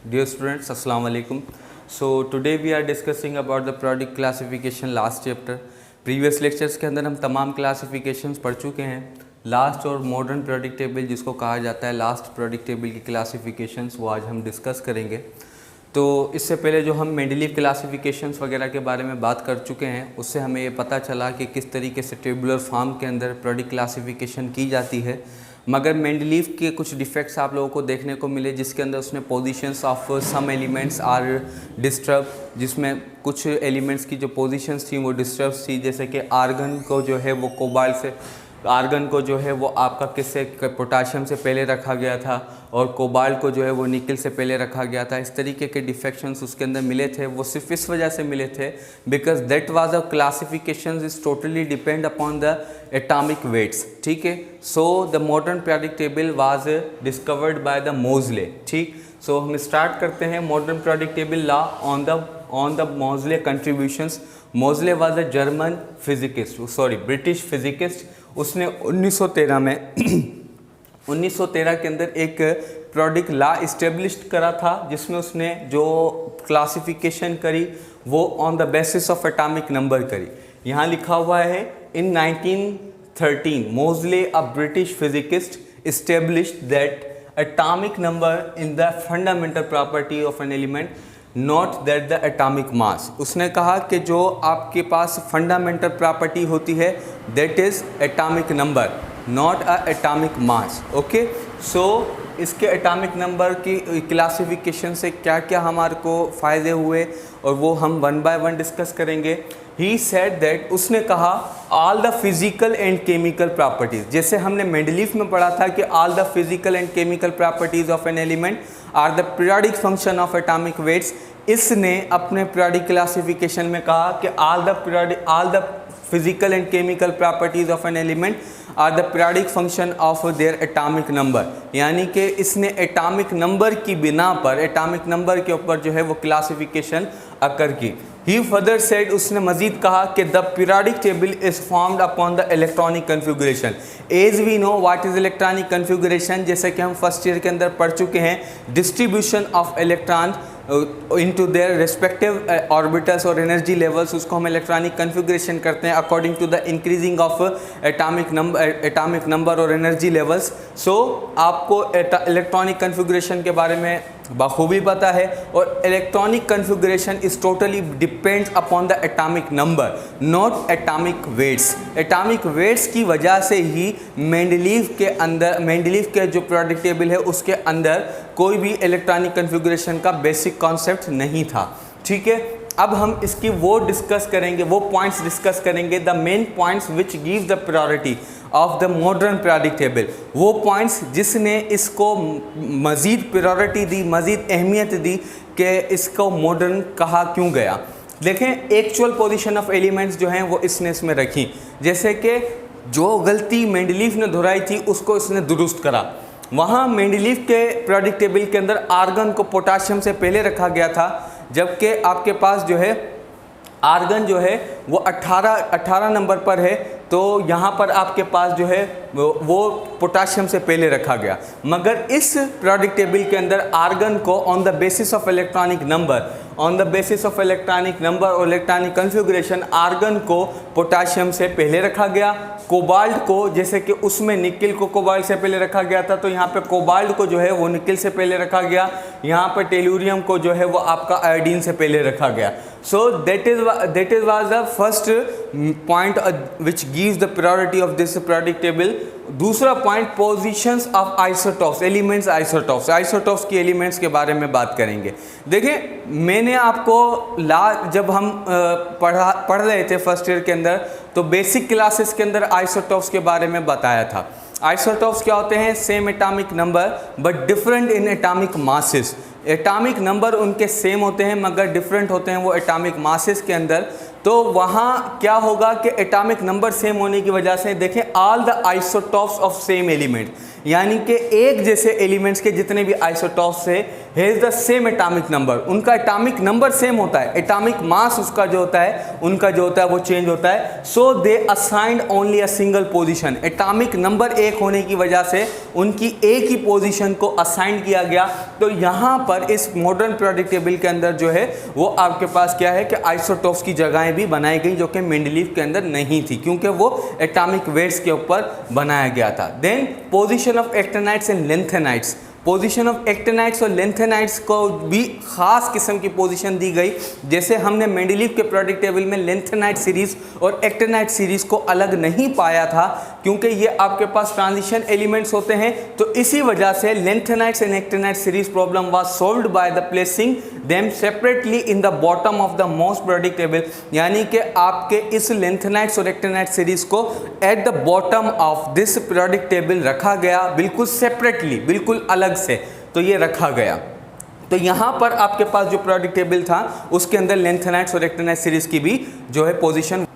Dear students, Assalamu alaikum. So today we are discussing about the periodic classification last chapter. Previous lectures के अंदर हम तमाम classifications पढ़ चुके हैं. लास्ट और मॉडर्न periodic टेबल जिसको कहा जाता है लास्ट periodic टेबल की क्लासिफिकेशंस वो आज हम डिस्कस करेंगे. तो इससे पहले जो हम मेंडलीव क्लासिफिकेशंस वगैरह के बारे में बात कर चुके हैं उससे हमें ये पता चला कि किस तरीके से टेबुलर फॉर्म के अंदर periodic क्लासिफिकेशन की जाती है. मगर मेंडलीव के कुछ डिफेक्ट्स आप लोगों को देखने को मिले जिसके अंदर उसने positions of some elements are disturb, जिसमें कुछ एलिमेंट्स की जो पोजीशंस थी वो डिस्टर्ब थी. जैसे कि आर्गन को जो है वो कोबाल्ट से, आर्गन को जो है वो आपका किससे, पोटाशियम से पहले रखा गया था और कोबाल्ट को जो है वो निकल से पहले रखा गया था. इस तरीके के डिफेक्शंस उसके अंदर मिले थे. वो सिर्फ इस वजह से मिले थे because that was a classification is totally depend upon the atomic weights. ठीक है. So the modern periodic table was discovered by the Moseley. ठीक. सो हम स्टार्ट करते हैं modern periodic table law on the Moseley contributions. Moseley was a German physicist, sorry British physicist. उसने 1913 में 1913 के अंदर एक पीरियोडिक लॉ इस्टेब्लिश करा था जिसमें उसने जो क्लासिफिकेशन करी वो on the basis of atomic number करी. यहाँ लिखा हुआ है in 1913 Moseley a British physicist established that atomic number in the fundamental property of an element not that the atomic mass. उसने कहा कि जो आपके पास फंडामेंटल प्रॉपर्टी होती है that is atomic number not a atomic mass. Okay. So इसके atomic number की classification से क्या क्या हमारे को फ़ायदे हुए और वो हम वन बाय वन डिस्कस करेंगे. ही सेड दैट, उसने कहा all the physical and chemical properties. जैसे हमने मेंडलीव में पढ़ा था कि all the physical and chemical properties of an element are the periodic function of atomic weights. इसने अपने पीरियोडिक क्लासिफिकेशन में कहा कि all the physical and chemical properties of an element are the periodic function of their atomic number. यानी कि इसने atomic number की बिना पर, एटॉमिक नंबर के ऊपर जो है वो क्लासिफिकेशन अकर की. ही फर्दर सेड, उसने मजीद कहा कि the periodic table is formed upon the electronic configuration. As we know what is electronic configuration, जैसे कि हम फर्स्ट ईयर के अंदर पढ़ चुके हैं, distribution of electron into their respective orbitals और energy levels. उसको हम इलेक्ट्रॉनिक कन्फिगरेशन करते हैं according to the increasing of atomic number और एनर्जी लेवल्स. सो आपको इलेक्ट्रॉनिक कन्फिगरेशन के बारे में बखूबी पता है और electronic configuration is totally depends upon the atomic number not atomic weights. Atomic weights की वजह से ही मेंडलीव के जो पीरियोडिक टेबल है उसके अंदर कोई भी इलेक्ट्रॉनिक कन्फिगरेशन का बेसिक कॉन्सेप्ट नहीं था. ठीक है. अब हम इसकी वो डिस्कस करेंगे, वो पॉइंट्स डिस्कस करेंगे, the main points which give the priority of the modern periodic table. वो पॉइंट्स जिसने इसको मज़ीद प्रायोरिटी दी, मज़ीद अहमियत दी कि इसको मॉडर्न कहा क्यों गया. देखें, एक्चुअल पोजीशन ऑफ एलिमेंट्स जो हैं वो इसने इसमें रखी. जैसे कि जो गलती मेंडलीव ने दोहराई थी उसको इसने दुरुस्त करा. वहाँ मेंडलीव के पीरियोडिक टेबल के अंदर आर्गन को पोटाशियम से पहले रखा गया था, जबकि आपके पास जो है आर्गन जो है वो 18 नंबर पर है. तो यहाँ पर आपके पास जो है वो पोटाशियम से पहले रखा गया. मगर इस पीरियोडिक टेबल के अंदर आर्गन को on the basis of electronic number और इलेक्ट्रॉनिक कन्फिगरेशन आर्गन को पोटाशियम से पहले रखा गया. कोबाल्ट को, जैसे कि उसमें निकल को कोबाल्ट से पहले रखा गया था, तो यहाँ पे कोबाल्ट को जो है वो निकल से पहले रखा गया. यहाँ पर टेलुरियम को जो है वो आपका आयोडीन से पहले रखा गया. So that is was the first point which gives the priority of this periodic table. दूसरा point, positions of isotopes, elements isotopes की एलिमेंट्स के बारे में बात करेंगे. देखें, मैंने आपको जब हम पढ़ रहे थे फर्स्ट ईयर के अंदर तो बेसिक क्लासेस के अंदर आइसोटॉप्स के बारे में बताया था. आइसोटॉप्स क्या होते हैं? Same atomic number but different in atomic masses. Atomic number उनके सेम होते हैं मगर डिफरेंट होते हैं वो एटॉमिक मासेस के अंदर. तो वहाँ क्या होगा कि एटॉमिक नंबर सेम होने की वजह से, देखें, all the isotopes of same element, यानी कि एक जैसे एलिमेंट्स के जितने भी आइसोटॉप्स है has the same atomic number, उनका एटॉमिक नंबर सेम होता है, एटॉमिक मास उसका जो होता है उनका जो होता है वो चेंज होता है। So they assigned only a single position, atomic number एक होने की वजह से उनकी एक ही पोजीशन को असाइन किया गया। तो यहाँ पर इस मॉडर्न पीरियोडिक टेबल के अंदर जो है वो आपके पास क्या है कि आइसोटॉप्स की जगहें भी बनाई गई जो कि मेंडलीव के अंदर नहीं थी, क्योंकि वो एटॉमिक वेट्स के ऊपर बनाया गया था। Then position of actinides and lanthanides, position of actinides और लेंथेनाइड्स को भी खास किस्म की पोजीशन दी गई। जैसे हमने मेंडलीव के पीरियोडिक टेबल में लेंथेनाइड सीरीज और एक्टिनाइड सीरीज को अलग नहीं पाया था, क्योंकि ये आपके पास ट्रांजिशन एलिमेंट्स होते हैं। तो इसी वजह से lanthanides and actinide series problem was solved by the placing them separately in the bottom of the most periodic table, यानी कि आपके इस लेंथेनाइड्स और एक्टिनाइड सीरीज को at the bottom of this periodic table रखा गया, बिल्कुल सेपरेटली, बिल्कुल अलग से। तो ये रखा गया। तो यहाँ पर आपके पास जो पीरियोडिक टेबल था उसके अंदर लेंथेनाइड्स और एक्टिनाइड सीरीज की भी जो है पोजीशन।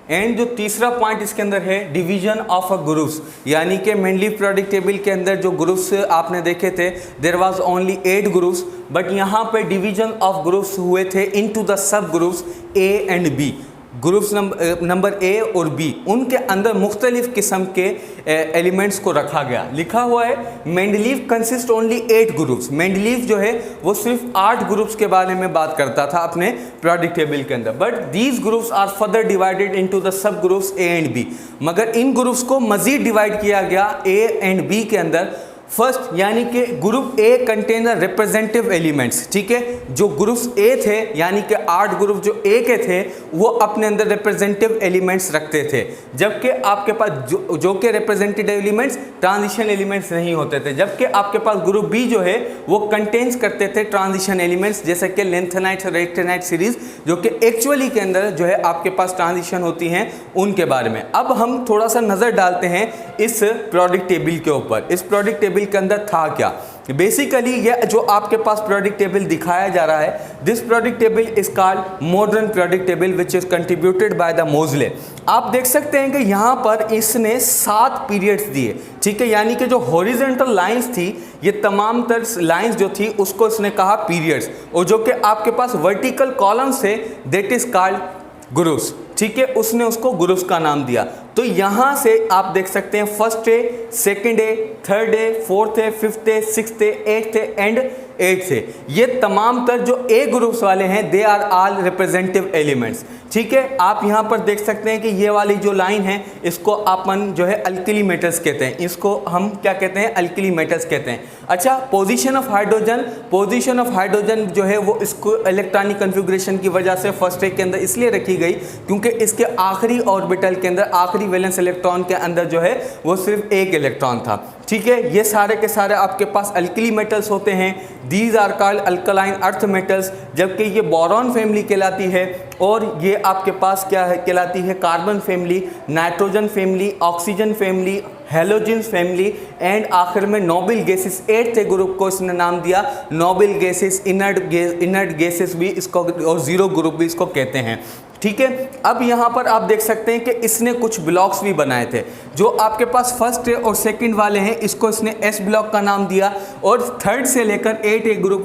एंड जो तीसरा पॉइंट इसके अंदर है डिवीजन ऑफ अ ग्रुप्स, यानी कि मेंडलीव पीरियोडिक टेबल के अंदर जो ग्रुप्स आपने देखे थे there was only 8 groups, but यहाँ पे डिवीजन ऑफ ग्रुप्स हुए थे into the sub groups A and B. Groups number A और बी, उनके अंदर मुख्तलिफ किस्म के एलिमेंट्स को रखा गया। लिखा हुआ है Mendeleev consist only 8 groups, Mendeleev जो है वो सिर्फ 8 ग्रुप्स के बारे में बात करता था अपने पीरियोडिक टेबल के अंदर, but these groups are further divided into the sub groups A and B. मगर इन ग्रुप्स को मजीद डिवाइड किया गया ए एंड बी के अंदर। फर्स्ट, यानी कि group A contain representative elements, ठीक है। जो ग्रुप्स ए थे यानी कि 8 ग्रुप जो ए के थे वो अपने अंदर रिप्रेजेंटेटिव एलिमेंट्स रखते थे, जबकि आपके पास जो के रिप्रेजेंटेटिव एलिमेंट्स ट्रांजिशन एलिमेंट्स नहीं होते थे। जबकि आपके पास ग्रुप बी जो है वो कंटेन्स करते थे ट्रांजिशन एलिमेंट्स, जैसे कि लेंथेनाइड्स और एक्टिनाइड सीरीज, जो कि एक्चुअली के अंदर जो है आपके पास ट्रांजिशन होती हैं उनके बारे में। अब हम थोड़ा सा नज़र डालते हैं इस पीरियोडिक टेबल के ऊपर। इस पीरियोडिक टेबल के अंदर था क्या। बेसिकली ये जो आपके पास पीरियोडिक टेबल दिखाया जा रहा है, this periodic table is called modern periodic table which is contributed by the Moseley. आप देख सकते हैं कि यहाँ पर इसने 7 पीरियड्स दिए, ठीक है। यानी कि जो हॉरिजॉन्टल लाइंस थी, ये तमाम तर लाइंस जो थी उसको इसने कहा पीरियड्स, और जो कि आपके पास वर्टिकल कॉलम्स थे दैट इज कॉल्ड ग्रुप्स, ठीक है। उसने उसको ग्रुप्स का नाम दिया। तो यहाँ से आप देख सकते हैं first day, second day, third day, fourth day, fifth day, sixth day, eighth day and 8 से ये तमाम तर जो ए ग्रुप्स वाले हैं they are all representative elements, ठीक है। आप यहाँ पर देख सकते हैं कि ये वाली जो लाइन है इसको अपन जो है अल्कली मेटल्स कहते हैं, इसको हम क्या कहते हैं, अल्कली मेटल्स कहते हैं। अच्छा, position of hydrogen, position of hydrogen जो है वो इसको इलेक्ट्रॉनिक कन्फिग्रेशन की वजह से फर्स्ट डे के अंदर इसलिए रखी गई क्योंकि इसके आखिरी ऑर्बिटल के अंदर, आखिरी वैलेंस इलेक्ट्रॉन के अंदर जो है वो सिर्फ एक इलेक्ट्रॉन था, ठीक है। ये सारे के सारे आपके पास अल्कली मेटल्स होते हैं, these are called alkaline earth metals, जबकि ये बोरॉन फैमिली कहलाती है, और ये आपके पास क्या है कहलाती है, carbon family, nitrogen family, oxygen family, halogens family, and आखिर में नोबल गैसेस 8th ग्रुप को इसने नाम दिया नोबल गैसेस, इनर्ट गैसेस भी इसको, और 0 ग्रुप भी इसको कहते हैं, ठीक है। अब यहाँ पर आप देख सकते हैं कि इसने कुछ ब्लॉक्स भी बनाए थे। जो आपके पास फर्स्ट और सेकंड वाले हैं इसको इसने एस ब्लॉक का नाम दिया, और थर्ड से लेकर 8 ग्रुप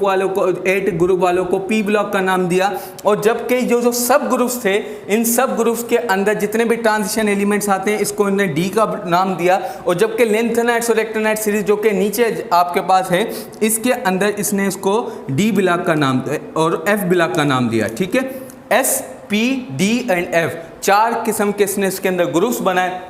वालों को पी ब्लॉक का नाम दिया। और जबकि जो सब ग्रुप्स थे, इन सब ग्रुप्स के अंदर जितने भी ट्रांजिशन एलिमेंट्स आते हैं इसको इन्होंने डी का नाम दिया। और जबकि लेंथेनाइड्स और एक्टिनाइड सीरीज जो कि नीचे आपके पास है, इसके अंदर इसने इसको डी ब्लॉक का नाम और एफ ब्लॉक का नाम दिया, ठीक है। S, P, D and F 4 किस्म के इसके अंदर ग्रुप्स बनाए।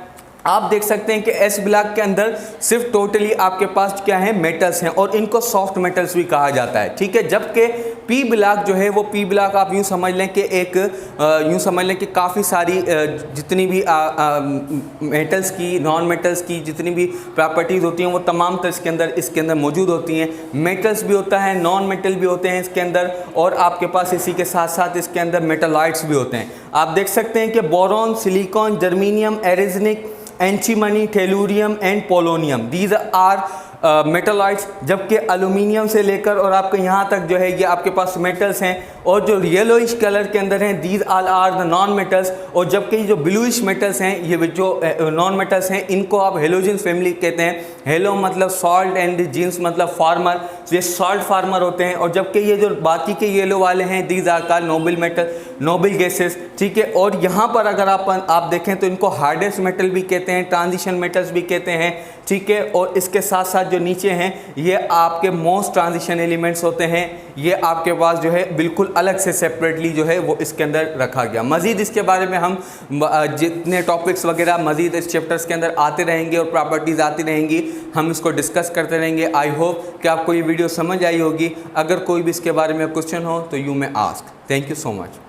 आप देख सकते हैं कि एस ब्लॉक के अंदर सिर्फ टोटली आपके पास क्या है, मेटल्स हैं, और इनको सॉफ्ट मेटल्स भी कहा जाता है, ठीक है। जबकि पी ब्लॉक जो है वो पी ब्लॉक आप यूँ समझ लें कि यूँ समझ लें कि काफ़ी सारी जितनी भी मेटल्स की, नॉन मेटल्स की जितनी भी प्रॉपर्टीज़ होती हैं वो तमाम तो इसके अंदर मौजूद होती हैं। मेटल्स भी होता है, नॉन मेटल भी होते हैं इसके अंदर, और आपके पास इसी के साथ साथ इसके अंदर मेटालॉइड्स भी होते हैं। आप देख सकते हैं कि boron, silicon, germanium, arsenic, antimony, tellurium and polonium, these are metalloids, जबकि एल्यूमिनियम से लेकर और आपके यहाँ तक जो है ये आपके पास मेटल्स हैं। और जो येलोइश कलर के अंदर हैं these all are the non metals. और जबकि ये जो ब्लूइश मेटल्स हैं, ये जो नॉन मेटल्स हैं, इनको आप हेलोजेंस फैमिली कहते हैं। हेलो मतलब सॉल्ट एंड जीन्स मतलब फार्मर, ये सॉल्ट फार्मर होते हैं। और जबकि ये जो बाकी के येलो वाले हैं these are called noble metal, noble gases, ठीक है। और यहाँ पर अगर आप देखें तो इनको हार्डेस्ट मेटल भी कहते हैं, ट्रांजिशन मेटल्स भी कहते हैं, ठीक है। और इसके साथ साथ जो नीचे हैं ये आपके मोस्ट ट्रांजिशन एलिमेंट्स होते हैं। ये आपके पास जो है बिल्कुल अलग से सेपरेटली जो है वो इसके अंदर रखा गया। मज़ीद इसके बारे में हम जितने टॉपिक्स वगैरह मज़ीद इस चैप्टर्स के अंदर आते रहेंगे और प्रॉपर्टीज़ आती रहेंगी, हम इसको डिस्कस करते रहेंगे। आई होप कि आपको ये वीडियो समझ आई होगी। अगर कोई भी इसके बारे में क्वेश्चन हो तो you may ask. Thank you so much.